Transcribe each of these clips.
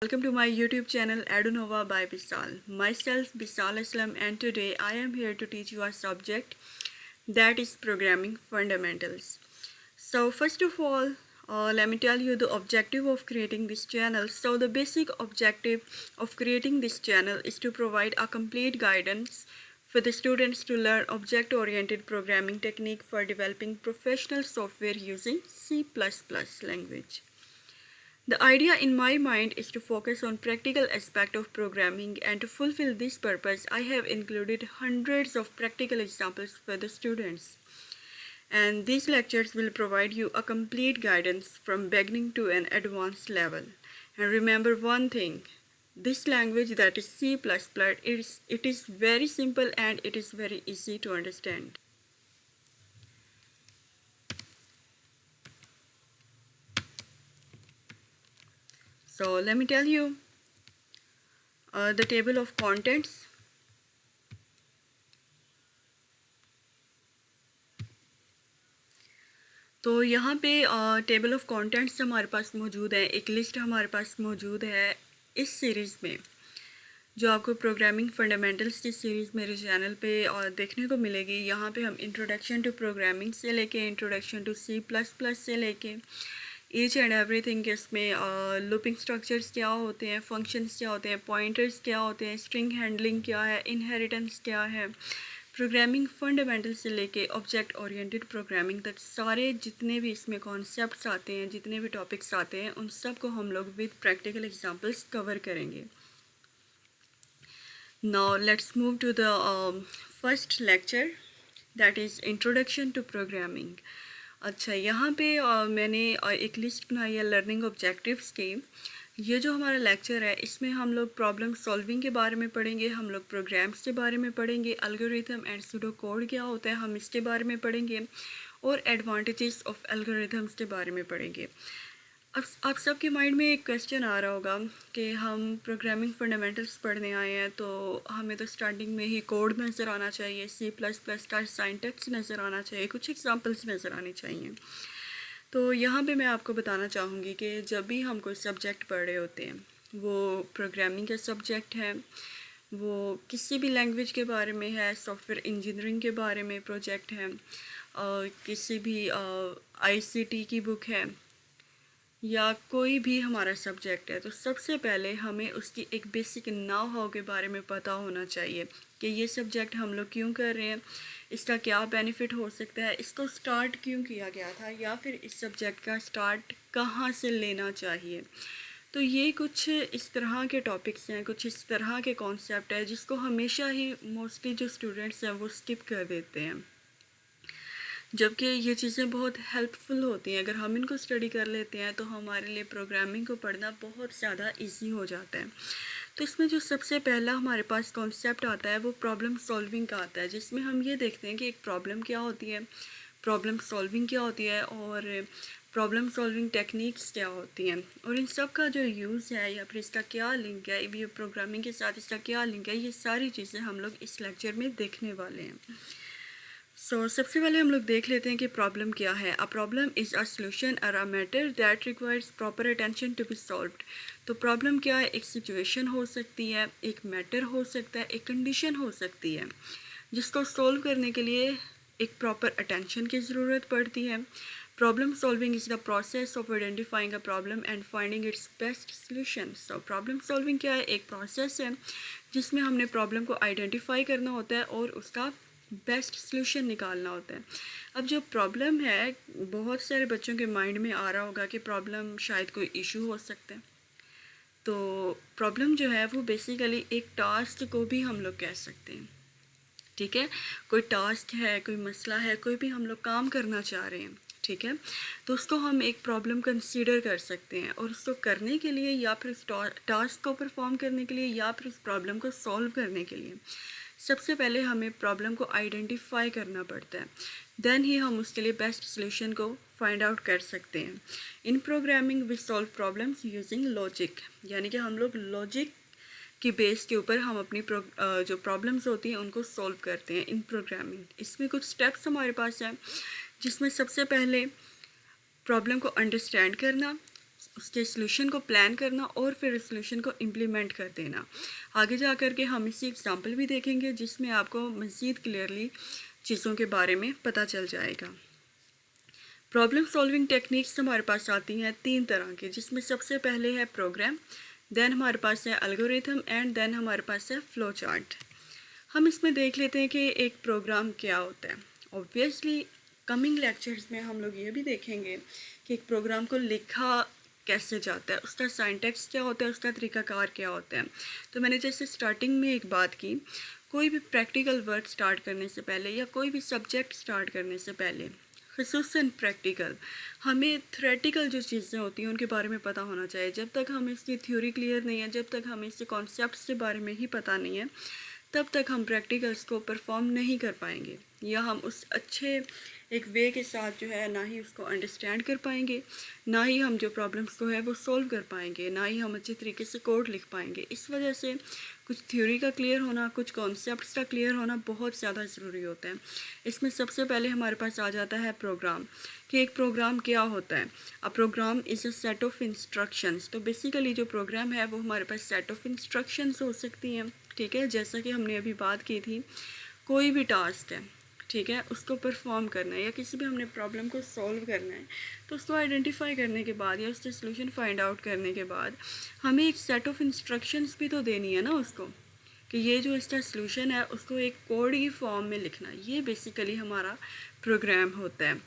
Welcome to my YouTube channel Adunova by Bisal. Myself Bisal Islam, and today I am here to teach you a subject that is programming fundamentals. So first of all, let me tell you the objective of creating this channel. So the basic objective of creating this channel is to provide a complete guidance for the students to learn object-oriented programming technique for developing professional software using C++ language. The idea in my mind is to focus on practical aspect of programming, and to fulfill this purpose I have included hundreds of practical examples for the students. And these lectures will provide you a complete guidance from beginning to an advanced level. And remember one thing, this language that is C++, it is very simple and it is very easy to understand. So let me tell you the table of contents. तो यहाँ पे table of contents हमारे पास मौजूद है, एक list हमारे पास मौजूद है इस सीरीज़ में, जो आपको प्रोग्रामिंग फंडामेंटल्स की सीरीज़ मेरे चैनल पे देखने को मिलेगी। यहाँ पे हम इंट्रोडक्शन टू प्रोग्रामिंग से लेके इंट्रोडक्शन टू C++ से लेके ईच एंड एवरीथिंग के इसमें लूपिंग स्ट्रक्चर्स क्या होते हैं, फंक्शंस क्या होते हैं, पॉइंटर्स क्या होते हैं, स्ट्रिंग हैंडलिंग क्या है, इनहेरिटेंस क्या है, प्रोग्रामिंग फंडामेंटल से लेके ऑब्जेक्ट ओरिएंटेड प्रोग्रामिंग तक सारे जितने भी इसमें कॉन्सेप्ट्स आते हैं, जितने भी टॉपिक्स आते हैं, उन सब को हम लोग विद प्रैक्टिकल एग्जांपल्स कवर करेंगे। Now let's move to the first lecture, that is introduction to programming. अच्छा, यहाँ पे मैंने एक लिस्ट बनाई है लर्निंग ऑब्जेक्टिव्स की। ये जो हमारा लेक्चर है इसमें हम लोग प्रॉब्लम सॉल्विंग के बारे में पढ़ेंगे, हम लोग प्रोग्राम्स के बारे में पढ़ेंगे, एल्गोरिथम एंड सूडो कोड क्या होता है हम इसके बारे में पढ़ेंगे, और एडवांटेजेस ऑफ एल्गोरिथम्स के बारे में पढ़ेंगे। अब आप सबके माइंड में एक क्वेश्चन आ रहा होगा कि हम प्रोग्रामिंग फंडामेंटल्स पढ़ने आए हैं तो हमें तो स्टार्टिंग में ही कोड नज़र आना चाहिए, C++ का सिंटैक्स नज़र आना चाहिए, कुछ एग्जांपल्स नज़र आने चाहिए। तो यहाँ पे मैं आपको बताना चाहूँगी कि जब भी हम कोई सब्जेक्ट पढ़ रहे होते हैं, वो प्रोग्रामिंग का सब्जेक्ट है, वो किसी भी लैंग्वेज के बारे में है, सॉफ्टवेयर इंजीनियरिंग के बारे में प्रोजेक्ट है, किसी भी ICT की बुक है, या कोई भी हमारा सब्जेक्ट है, तो सबसे पहले हमें उसकी एक बेसिक नाउ हाउ के बारे में पता होना चाहिए कि ये सब्जेक्ट हम लोग क्यों कर रहे हैं, इसका क्या बेनिफिट हो सकता है, इसको स्टार्ट क्यों किया गया था, या फिर इस सब्जेक्ट का स्टार्ट कहाँ से लेना चाहिए। तो ये कुछ इस तरह के टॉपिक्स हैं, कुछ इस तरह के कॉन्सेप्ट है जिसको हमेशा ही मोस्टली जो स्टूडेंट्स हैं वो स्किप कर देते हैं, जबकि ये चीज़ें बहुत हेल्पफुल होती हैं। अगर हम इनको स्टडी कर लेते हैं तो हमारे लिए प्रोग्रामिंग को पढ़ना बहुत ज़्यादा इजी हो जाता है। तो इसमें जो सबसे पहला हमारे पास कॉन्सेप्ट आता है वो प्रॉब्लम सॉल्विंग का आता है, जिसमें हम ये देखते हैं कि एक प्रॉब्लम क्या होती है, प्रॉब्लम सॉल्विंग क्या होती है, और प्रॉब्लम सॉल्विंग टेक्निक्स क्या होती हैं, और इन सब का जो यूज़ है या फिर इसका क्या लिंक है, ये प्रोग्रामिंग के साथ इसका क्या लिंक है, ये सारी चीज़ें हम लोग इस लेक्चर में देखने वाले हैं। सबसे पहले हम लोग देख लेते हैं कि प्रॉब्लम क्या है। A problem is a solution और a matter that requires proper attention to be solved. तो प्रॉब्लम क्या है, एक सिचुएशन हो सकती है, एक मैटर हो सकता है, एक कंडीशन हो सकती है, जिसको सॉल्व करने के लिए एक प्रॉपर अटेंशन की ज़रूरत पड़ती है। Problem solving is the process of identifying a problem and finding it's best solution. So problem solving क्या है, एक प्रोसेस है जिसमें हमने प्रॉब्लम को आइडेंटिफाई करना होता है और उसका बेस्ट सोल्यूशन निकालना होता है। अब जो प्रॉब्लम है, बहुत सारे बच्चों के माइंड में आ रहा होगा कि प्रॉब्लम शायद कोई इशू हो सकता है। तो प्रॉब्लम जो है वो बेसिकली एक टास्क को भी हम लोग कह सकते हैं, ठीक है। कोई टास्क है, कोई मसला है, कोई भी हम लोग काम करना चाह रहे हैं, ठीक है, तो उसको हम एक प्रॉब्लम कंसीडर कर सकते हैं, और उसको करने के लिए या फिर उस टास्क को परफॉर्म करने के लिए या फिर उस प्रॉब्लम को सॉल्व करने के लिए सबसे पहले हमें प्रॉब्लम को आइडेंटिफाई करना पड़ता है, देन ही हम उसके लिए बेस्ट सोल्यूशन को फाइंड आउट कर सकते हैं। In programming we solve problems using logic, यानी कि हम लोग लॉजिक की बेस के ऊपर हम अपनी जो प्रॉब्लम्स होती हैं उनको सॉल्व करते हैं इन प्रोग्रामिंग। इसमें कुछ स्टेप्स हमारे पास हैं, जिसमें सबसे पहले प्रॉब्लम को अंडरस्टैंड करना, उसके सॉल्यूशन को प्लान करना और फिर सॉल्यूशन को इम्प्लीमेंट कर देना। आगे जा कर के हम इसी एग्जांपल भी देखेंगे जिसमें आपको मज़ीद क्लियरली चीज़ों के बारे में पता चल जाएगा। प्रॉब्लम सॉल्विंग टेक्निक्स हमारे पास आती हैं 3 तरह की, जिसमें सबसे पहले है प्रोग्राम, देन हमारे पास है एल्गोरिथम एंड देन हमारे पास है फ्लो चार्ट। हम इसमें देख लेते हैं कि एक प्रोग्राम क्या होता है। ऑब्वियसली कमिंग लेक्चर्स में हम लोग ये भी देखेंगे कि एक प्रोग्राम को लिखा कैसे जाता है, उसका सिंटैक्स क्या होता है, उसका तरीक़ाकार क्या होता है। तो मैंने जैसे स्टार्टिंग में एक बात की, कोई भी प्रैक्टिकल वर्क स्टार्ट करने से पहले या कोई भी सब्जेक्ट स्टार्ट करने से पहले, ख़ुसूसन प्रैक्टिकल, हमें थ्योरेटिकल जो चीज़ें होती हैं उनके बारे में पता होना चाहिए। जब तक हमें इसकी थ्योरी क्लियर नहीं है, जब तक हमें इसके कॉन्सेप्ट्स के बारे में ही पता नहीं है, तब तक हम प्रैक्टिकल्स को परफॉर्म नहीं कर पाएंगे, या हम उस अच्छे एक वे के साथ जो है ना ही उसको अंडरस्टैंड कर पाएंगे, ना ही हम जो प्रॉब्लम्स को है वो सॉल्व कर पाएंगे, ना ही हम अच्छे तरीके से कोड लिख पाएंगे। इस वजह से कुछ थ्योरी का क्लियर होना, कुछ कॉन्सेप्ट्स का क्लियर होना बहुत ज़्यादा ज़रूरी होता है। इसमें सबसे पहले हमारे पास आ जाता है प्रोग्राम, कि एक प्रोग्राम क्या होता है। A program is a set of instructions. तो बेसिकली जो प्रोग्राम है वो हमारे पास सेट ऑफ इंस्ट्रक्शंस हो सकती हैं, ठीक है। जैसा कि हमने अभी बात की थी, कोई भी टास्क है, ठीक है, उसको परफॉर्म करना है या किसी भी हमने प्रॉब्लम को सॉल्व करना है, तो उसको आइडेंटिफाई करने के बाद या उसका सॉल्यूशन फाइंड आउट करने के बाद हमें एक सेट ऑफ इंस्ट्रक्शंस भी तो देनी है ना उसको, कि ये जो इसका सॉल्यूशन है उसको एक कोड की फॉर्म में लिखना। ये बेसिकली हमारा प्रोग्राम होता है,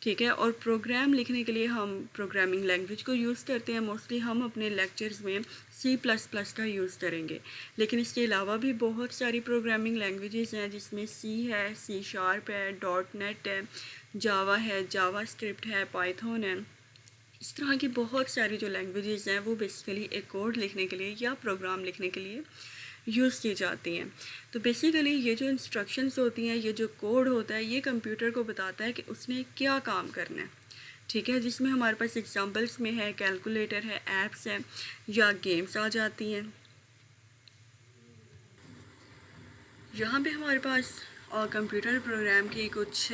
ठीक है। और प्रोग्राम लिखने के लिए हम प्रोग्रामिंग लैंग्वेज को यूज़ करते हैं। मोस्टली हम अपने लेक्चर्स में C++ का यूज़ करेंगे, लेकिन इसके अलावा भी बहुत सारी प्रोग्रामिंग लैंग्वेजेस हैं, जिसमें C है, C# है, .NET है, जावा है, जावा स्क्रिप्ट है, पाइथन है। इस तरह की बहुत सारी जो लैंग्वेजेस हैं वो बेसिकली एक कोड लिखने के लिए या प्रोग्राम लिखने के लिए यूज़ की जाती हैं। तो बेसिकली ये जो इंस्ट्रक्शंस होती हैं, ये जो कोड होता है, ये कंप्यूटर को बताता है कि उसने क्या काम करना है, ठीक है। जिसमें हमारे पास एग्जांपल्स में है कैलकुलेटर है, ऐप्स है या गेम्स आ जाती हैं। यहाँ पे हमारे पास कंप्यूटर प्रोग्राम की कुछ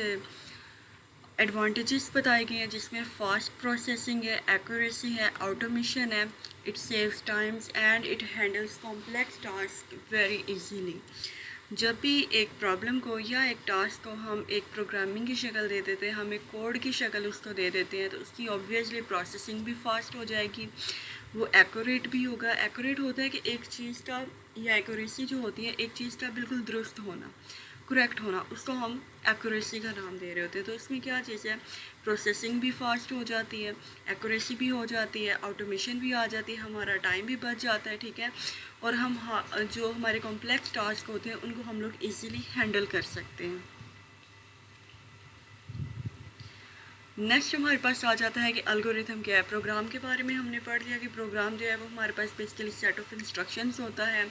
एडवांटेजेस बताए गए हैं, जिसमें फास्ट प्रोसेसिंग है, एक्यूरेसी है, ऑटोमेशन है, it saves times and it handles complex task very easily. जब भी एक प्रॉब्लम को या एक टास्क को हम एक प्रोग्रामिंग की शक्ल दे देते हैं, हम एक कोड की शक्ल उसको दे देते हैं, तो उसकी ऑब्वियसली प्रोसेसिंग भी फास्ट हो जाएगी, वो एक्यूरेट भी होगा। एक्यूरेट होता है कि एक चीज़ का, या एक्यूरेसी जो होती है एक चीज़ का बिल्कुल दुरुस्त होना, करेक्ट होना, उसको हम एक्यूरेसी का नाम दे रहे होते हैं। तो इसमें क्या चीज़ है, प्रोसेसिंग भी फास्ट हो जाती है, एक्यूरेसी भी हो जाती है, ऑटोमेशन भी आ जाती है, हमारा टाइम भी बच जाता है, ठीक है। और हम जो हमारे कॉम्प्लेक्स टास्क होते हैं उनको हम लोग इजीली हैंडल कर सकते हैं। नेक्स्ट हमारे पास आ जाता है कि एल्गोरिथम क्या है। प्रोग्राम के बारे में हमने पढ़ लिया कि प्रोग्राम जो है वो हमारे पास बेसिकली सेट ऑफ इंस्ट्रक्शंस होता है,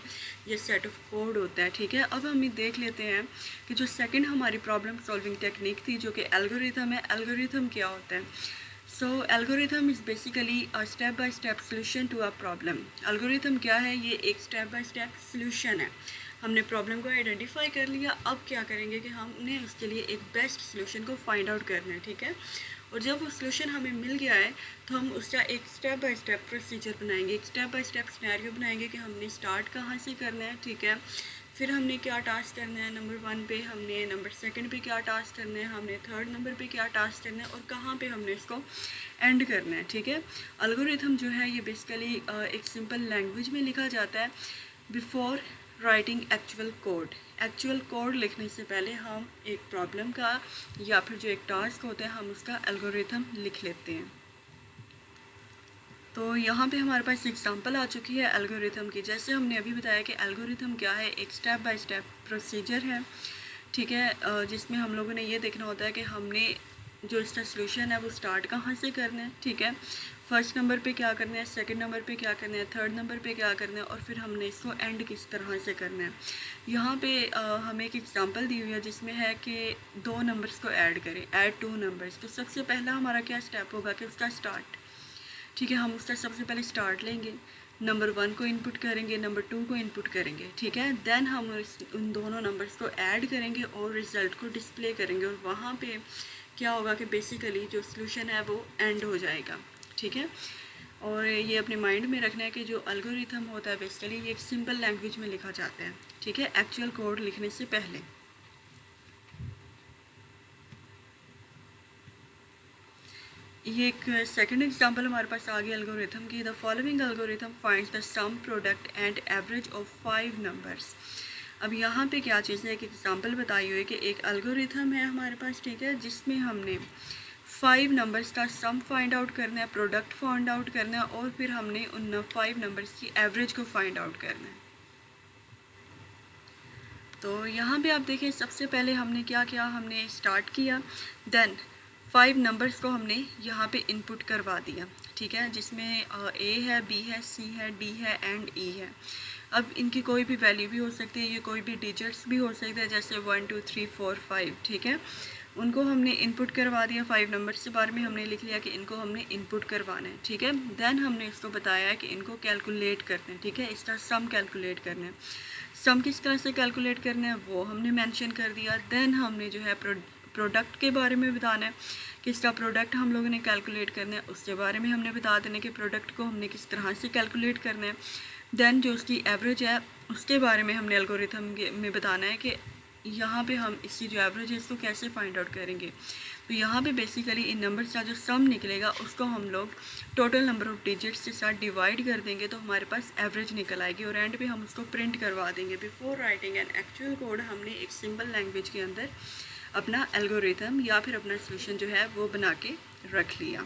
ये सेट ऑफ कोड होता है, ठीक है। अब हम ये देख लेते हैं कि जो सेकंड हमारी प्रॉब्लम सॉल्विंग टेक्निक थी, जो कि एल्गोरिथम है। एल्गोरिथम क्या होता है? So algorithm is basically a step by step solution to a problem. Algorithm क्या है? ये एक स्टेप बाय स्टेप सोल्यूशन है। हमने प्रॉब्लम को आइडेंटिफाई कर लिया, अब क्या करेंगे कि हमने उसके लिए एक बेस्ट सोल्यूशन को फाइंड आउट करना है, ठीक है। और जब वो सोल्यूशन हमें मिल गया है तो हम उसका एक स्टेप बाय स्टेप प्रोसीजर बनाएंगे, एक स्टेप बाय स्टेप सिनेरियो बनाएंगे कि हमने स्टार्ट कहाँ से करना है, ठीक है। फिर हमने क्या टास्क करना है नंबर 1 पे, हमने नंबर 2 पे क्या टास्क करना है, हमने 3rd नंबर पे क्या टास्क करना है, और कहाँ पे हमने इसको एंड करना है, ठीक है। एल्गोरिथम जो है ये बेसिकली एक सिंपल लैंग्वेज में लिखा जाता है before writing actual code. Actual code लिखने से पहले हम एक प्रॉब्लम का या फिर जो एक टास्क होता है हम उसका एल्गोरिथम लिख लेते हैं। तो यहाँ पे हमारे पास एग्जांपल आ चुकी है एल्गोरिथम की। जैसे हमने अभी बताया कि एल्गोरिथम क्या है, एक स्टेप बाय स्टेप प्रोसीजर है, ठीक है, जिसमें हम लोगों ने ये देखना होता है कि हमने जो इसका सोल्यूशन है वो स्टार्ट कहाँ से करना है, ठीक है। फर्स्ट नंबर पे क्या करना है, सेकंड नंबर पे क्या करना है, 3rd नंबर पे क्या करना है, और फिर हमने इसको एंड किस तरह से करना है। यहाँ पे हमें एक एग्जांपल दी हुई है जिसमें है कि 2 नंबर्स को ऐड करें, ऐड 2 नंबर्स। तो सबसे पहला हमारा क्या स्टेप होगा कि उसका स्टार्ट, ठीक है, हम उसका सबसे पहले स्टार्ट लेंगे, नंबर 1 को इनपुट करेंगे, नंबर 2 को इनपुट करेंगे, ठीक है। देन हम उन दोनों नंबर्स को ऐड करेंगे और रिज़ल्ट को डिस्प्ले करेंगे, और वहाँ पे क्या होगा कि बेसिकली जो सोल्यूशन है वो एंड हो जाएगा, ठीक है। और ये अपने माइंड में रखना है कि जो एल्गोरिथम होता है बेसिकली ये एक सिंपल लैंग्वेज में लिखा जाता है, ठीक है, एक्चुअल कोड लिखने से पहले। ये एक सेकंड एग्जांपल हमारे पास आ गया एल्गोरिथम की। The following algorithm finds the sum product and average of 5 numbers. अब यहाँ पे क्या चीज़ है, एक एग्जांपल बताई हुई है कि एक एल्गोरिथम है हमारे पास, ठीक है, जिसमें हमने 5 नंबर्स का सम फाइंड आउट करना है, प्रोडक्ट फाइंड आउट करना है, और फिर हमने उन 5 नंबर्स की एवरेज को फाइंड आउट करना है। तो यहाँ पे आप देखिए सबसे पहले हमने क्या किया, हमने स्टार्ट किया, देन 5 नंबर्स को हमने यहाँ पे इनपुट करवा दिया, ठीक है, जिसमें ए है, बी है, सी है, डी है एंड ई है। अब इनकी कोई भी वैल्यू भी हो सकती है, ये कोई भी डिजिट्स भी हो सकते हैं, जैसे 1 2 3 4 5, ठीक है। उनको हमने इनपुट करवा दिया, 5 नंबर्स के बारे में हमने लिख लिया कि इनको हमने इनपुट करवाना है, ठीक है। देन हमने इसको बताया है कि इनको कैलकुलेट करना है, ठीक है, इसका सम कैलकुलेट करना है। सम किस तरह से कैलकुलेट करना है वो हमने मेंशन कर दिया। देन हमने जो है प्रोडक्ट के बारे में बताना है, किसका प्रोडक्ट हम लोगों ने कैलकुलेट करना है, उसके बारे में हमने बता देना कि प्रोडक्ट को हमने किस तरह से कैलकुलेट करना है। देन जो उसकी एवरेज है उसके बारे में हमने एल्गोरिथम में बताना है कि यहाँ पे हम इसकी जो एवरेज है इसको कैसे फाइंड आउट करेंगे। तो यहाँ पे बेसिकली इन नंबर्स का जो सम निकलेगा उसको हम लोग टोटल नंबर ऑफ डिजिट्स के साथ डिवाइड कर देंगे, तो हमारे पास एवरेज निकल आएगी, और एंड पे हम उसको प्रिंट करवा देंगे। Before writing an actual code हमने एक सिंपल लैंग्वेज के अंदर अपना एल्गोरिथम या फिर अपना सोल्यूशन जो है वो बना के रख लिया।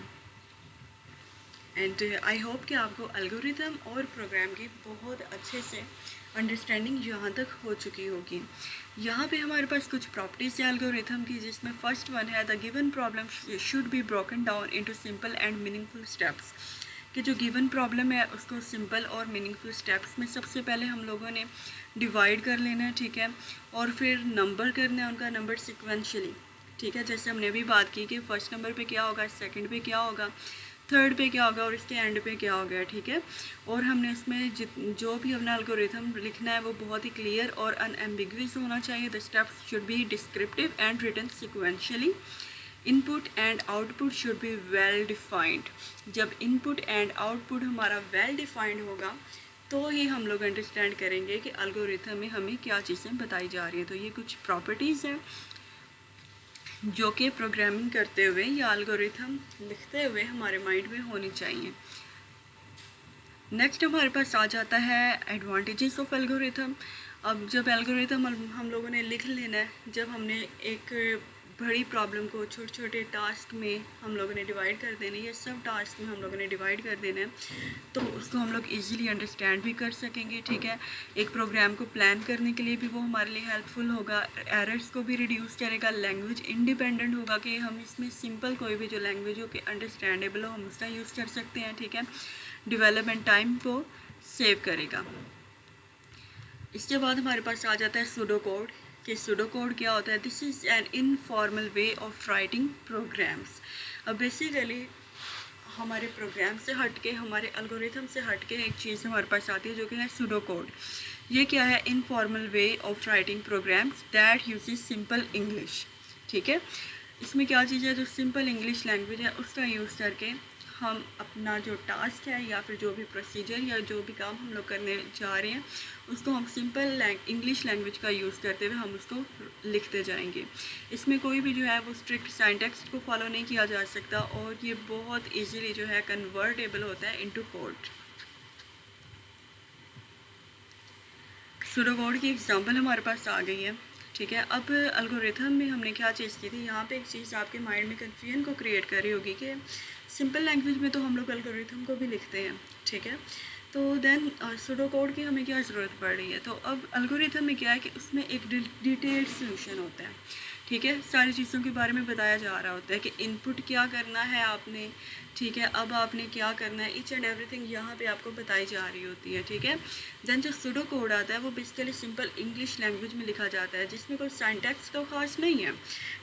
एंड आई होप कि आपको एल्गोरिथम और प्रोग्राम की बहुत अच्छे से अंडरस्टैंडिंग यहाँ तक हो चुकी होगी। यहाँ पे हमारे पास कुछ प्रॉपर्टीज़ है एल्गोरिथम की, जिसमें फर्स्ट वन है the given problem should be broken down into simple and meaningful steps. कि जो गिवन प्रॉब्लम है उसको सिंपल और मीनिंगफुल स्टेप्स में सबसे पहले हम लोगों ने डिवाइड कर लेना है, ठीक है, और फिर नंबर करना है उनका, नंबर सिक्वेंशली, ठीक है, जैसे हमने अभी बात की कि फर्स्ट नंबर पे क्या होगा, सेकंड पे क्या होगा, थर्ड पे क्या होगा और इसके एंड पे क्या होगा, ठीक है। और हमने इसमें जो भी अपना एल्गोरिथम लिखना है वो बहुत ही क्लियर और अनएम्बिगुअस होना चाहिए। The steps should be descriptive and written sequentially. Input and output should be well defined. जब इनपुट एंड आउटपुट हमारा वेल डिफाइंड होगा तो ही हम लोग अंडरस्टैंड करेंगे कि एल्गोरिथम में हमें क्या चीज़ें बताई जा रही हैं। तो ये कुछ प्रॉपर्टीज़ हैं जो कि प्रोग्रामिंग करते हुए या एल्गोरिथम लिखते हुए हमारे माइंड में होनी चाहिए। नेक्स्ट हमारे पास आ जाता है एडवांटेजेस ऑफ एल्गोरिथम। अब जब एल्गोरिथम हम लोगों ने लिख लेना है, जब हमने एक बड़ी प्रॉब्लम को छोटे छोटे टास्क में हम लोगों ने डिवाइड कर देना है, ये सब टास्क में हम लोगों ने डिवाइड कर देना है, तो उसको हम लोग इजीली अंडरस्टैंड भी कर सकेंगे, ठीक है। एक प्रोग्राम को प्लान करने के लिए भी वो हमारे लिए हेल्पफुल होगा, एरर्स को भी रिड्यूस करेगा, लैंग्वेज इंडिपेंडेंट होगा कि हम इसमें सिंपल कोई भी जो लैंग्वेज हो कि अंडरस्टैंडेबल हो हम उसका यूज़ कर सकते हैं, ठीक है। डेवलपमेंट टाइम को सेव करेगा। इसके बाद हमारे पास आ जाता है सूडो कोड। कि सूडो कोड क्या होता है? This is an informal way of writing programs. अब बेसिकली हमारे प्रोग्राम से हट के, हमारे एल्गोरिथम से हट के एक चीज़ हमारे पास आती है जो कि है सूडो कोड। ये क्या है? Informal way of writing programmes that uses simple English, ठीक है। इसमें क्या चीज़ है? जो सिंपल इंग्लिश लैंग्वेज है उसका यूज़ करके हम अपना जो टास्क है या फिर जो भी प्रोसीजर या जो भी काम हम लोग करने जा रहे हैं उसको हम सिंपल इंग्लिश लैंग्वेज का यूज़ करते हुए हम उसको लिखते जाएंगे। इसमें कोई भी जो है वो स्ट्रिक्ट सिंटैक्स को फॉलो नहीं किया जा सकता और ये बहुत इजीली जो है कन्वर्टेबल होता है इनटू कोड। सूडो कोड की एग्जांपल हमारे पास आ गई है, ठीक है। अब एल्गोरिथम में हमने क्या चीज़ की थी, यहाँ पे एक चीज़ आपके माइंड में कन्फ्यूजन को क्रिएट कर रही होगी कि सिंपल लैंग्वेज में तो हम लोग एल्गोरिथम को भी लिखते हैं, ठीक है। तो देन सूडो कोड की हमें क्या ज़रूरत पड़ रही है? तो अब एल्गोरिथम में क्या है कि उसमें एक डिटेल्ड सोल्यूशन होता है, ठीक है। सारी चीज़ों के बारे में बताया जा रहा होता है कि इनपुट क्या करना है आपने, ठीक है, अब आपने क्या करना है, ईच एंड एवरीथिंग यहाँ पे आपको बताई जा रही होती है, ठीक है। देन जो सूडो कोड आता है वो बेसिकली सिंपल इंग्लिश लैंग्वेज में लिखा जाता है जिसमें कोई सिंटैक्स तो खास नहीं है,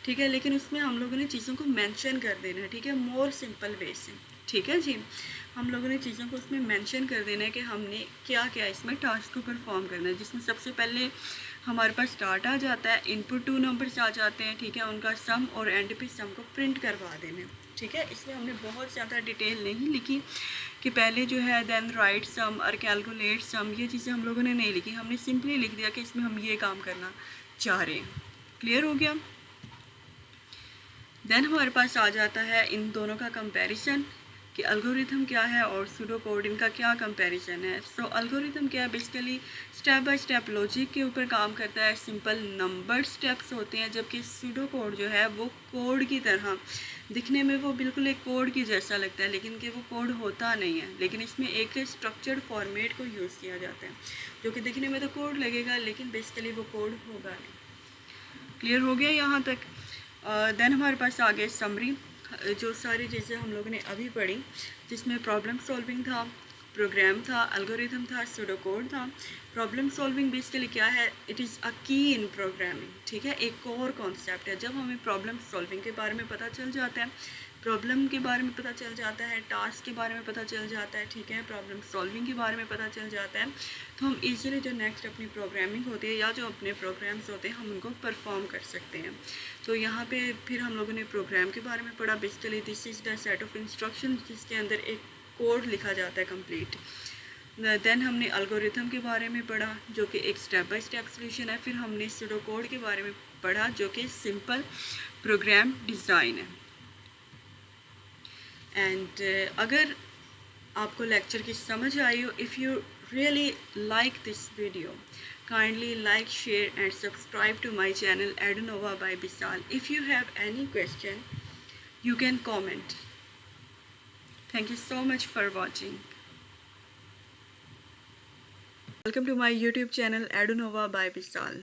ठीक है, लेकिन उसमें हम लोगों ने चीज़ों को मेंशन कर देना है, ठीक है, मोर सिंपल वे से, ठीक है जी। हम लोगों ने चीज़ों को उसमें मेंशन कर देना है कि हमने क्या क्या इसमें टास्क को परफॉर्म करना है, जिसमें सबसे पहले हमारे पास स्टार्ट आ जाता है, इनपुट 2 नंबर्स आ जाते हैं, ठीक है, उनका सम और एंड पे सम को प्रिंट करवा देना है, ठीक है, इसमें हमने बहुत ज़्यादा डिटेल नहीं लिखी कि पहले जो है देन राइट सम और कैलकुलेट सम, ये चीज़ें हम लोगों ने नहीं लिखी। हमने सिंपली लिख दिया कि इसमें हम ये काम करना चाह रहे हैं। क्लियर हो गया। देन हमारे पास आ जाता है इन दोनों का कंपैरिजन कि अल्गोरिथम क्या है और सूडो कोड, इनका क्या कंपैरिजन है। सो अल्गोरिथम क्या है, basically step by step logic के ऊपर काम करता है, सिंपल नंबर स्टेप्स होते हैं, जबकि सूडो कोड जो है वो कोड की तरह दिखने में वो बिल्कुल एक कोड की जैसा लगता है, लेकिन कि वो कोड होता नहीं है। लेकिन इसमें एक स्ट्रक्चर्ड फॉर्मेट को यूज़ किया जाता है, जो कि दिखने में तो कोड लगेगा लेकिन बेसिकली वो कोड होगा नहीं। क्लियर हो गया यहाँ तक। देन हमारे पास आ गए समरी, जो सारी चीज़ें हम लोगों ने अभी पढ़ी, जिसमें प्रॉब्लम सॉल्विंग था, प्रोग्राम था, एल्गोरिथम था, सूडो कोड था। प्रॉब्लम सॉल्विंग बेसिकली क्या है, इट इज़ अ की इन प्रोग्रामिंग, ठीक है, एक कोर कॉन्सेप्ट है। जब हमें प्रॉब्लम सॉल्विंग के बारे में पता चल जाता है, प्रॉब्लम के बारे में पता चल जाता है, टास्क के बारे में पता चल जाता है, ठीक है, प्रॉब्लम सॉल्विंग के बारे में पता चल जाता है, तो हम इजीली जो नेक्स्ट अपनी प्रोग्रामिंग होती है या जो अपने प्रोग्राम्स होते हैं हम उनको परफॉर्म कर सकते हैं। तो यहाँ पे फिर हम लोगों ने प्रोग्राम के बारे में पढ़ा। Basically this is the set of instruction जिसके अंदर एक कोड लिखा जाता है कंप्लीट। देन हमने एल्गोरिथम के बारे में पढ़ा जो कि एक स्टेप बाय स्टेप सोल्यूशन है। फिर हमने सूडो कोड के बारे में पढ़ा जो कि सिंपल प्रोग्राम डिज़ाइन है। एंड अगर आपको लेक्चर की समझ आई हो, if you really like this video, kindly like, share and subscribe to my channel Adunova by Bisal. If you have any question you can comment. Thank you so much for watching. Welcome to my YouTube channel Adunova by Bisal.